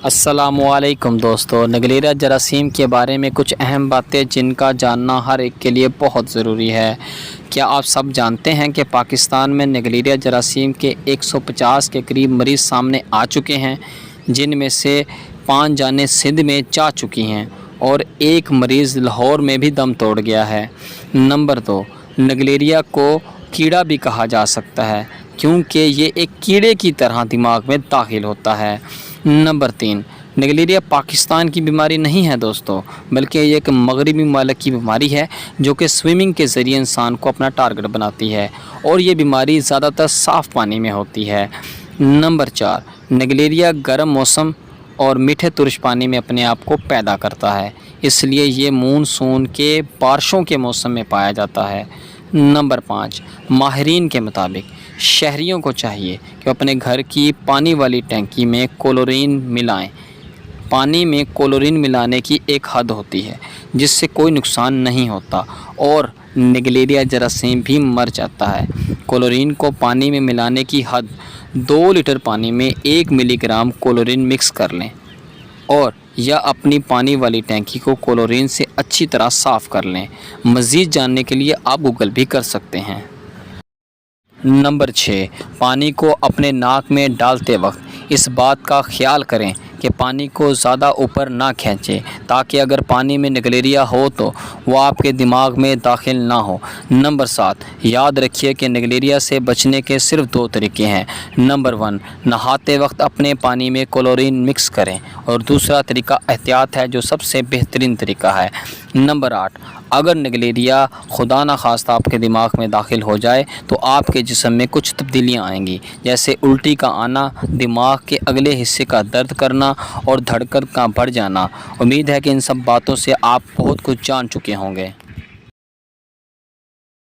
السلام علیکم دوستو، نگلیریا جراثیم کے بارے میں کچھ اہم باتیں جن کا جاننا ہر ایک کے لیے بہت ضروری ہے۔ کیا آپ سب جانتے ہیں کہ پاکستان میں نگلیریا جراثیم کے 150 کے قریب مریض سامنے آ چکے ہیں، جن میں سے 5 جانیں سندھ میں جا چکی ہیں اور ایک مریض لاہور میں بھی دم توڑ گیا ہے۔ نمبر 2، نگلیریا کو کیڑا بھی کہا جا سکتا ہے کیونکہ یہ ایک کیڑے کی طرح دماغ میں داخل ہوتا ہے۔ نمبر 3، نگلیریا پاکستان کی بیماری نہیں ہے دوستو، بلکہ یہ ایک مغربی ممالک کی بیماری ہے جو کہ سوئمنگ کے ذریعے انسان کو اپنا ٹارگٹ بناتی ہے، اور یہ بیماری زیادہ تر صاف پانی میں ہوتی ہے۔ نمبر 4، نگلیریا گرم موسم اور میٹھے ترش پانی میں اپنے آپ کو پیدا کرتا ہے، اس لیے یہ مونسون کے بارشوں کے موسم میں پایا جاتا ہے۔ نمبر 5، ماہرین کے مطابق شہریوں کو چاہیے کہ اپنے گھر کی پانی والی ٹینکی میں کلورین ملائیں۔ پانی میں کلورین ملانے کی ایک حد ہوتی ہے جس سے کوئی نقصان نہیں ہوتا اور نگلیریا جراثیم بھی مر جاتا ہے۔ کلورین کو پانی میں ملانے کی حد 2 لیٹر پانی میں 1 ملی گرام کلورین مکس کر لیں، اور یا اپنی پانی والی ٹینکی کو کلورین سے اچھی طرح صاف کر لیں۔ مزید جاننے کے لیے آپ گوگل بھی کر سکتے ہیں۔ نمبر 6، پانی کو اپنے ناک میں ڈالتے وقت اس بات کا خیال کریں کہ پانی کو زیادہ اوپر نہ کھینچیں تاکہ اگر پانی میں نگلیریا ہو تو وہ آپ کے دماغ میں داخل نہ ہو۔ نمبر 7، یاد رکھیے کہ نگلیریا سے بچنے کے صرف 2 طریقے ہیں۔ نمبر 1، نہاتے وقت اپنے پانی میں کلورین مکس کریں، اور دوسرا طریقہ احتیاط ہے جو سب سے بہترین طریقہ ہے۔ نمبر 8، اگر نگلیریا خدا نخواستہ آپ کے دماغ میں داخل ہو جائے تو آپ کے جسم میں کچھ تبدیلیاں آئیں گی، جیسے الٹی کا آنا، دماغ کے اگلے حصے کا درد کرنا اور دھڑکن کا بڑھ جانا۔ امید ہے کہ ان سب باتوں سے آپ بہت کچھ جان چکے ہوں گے۔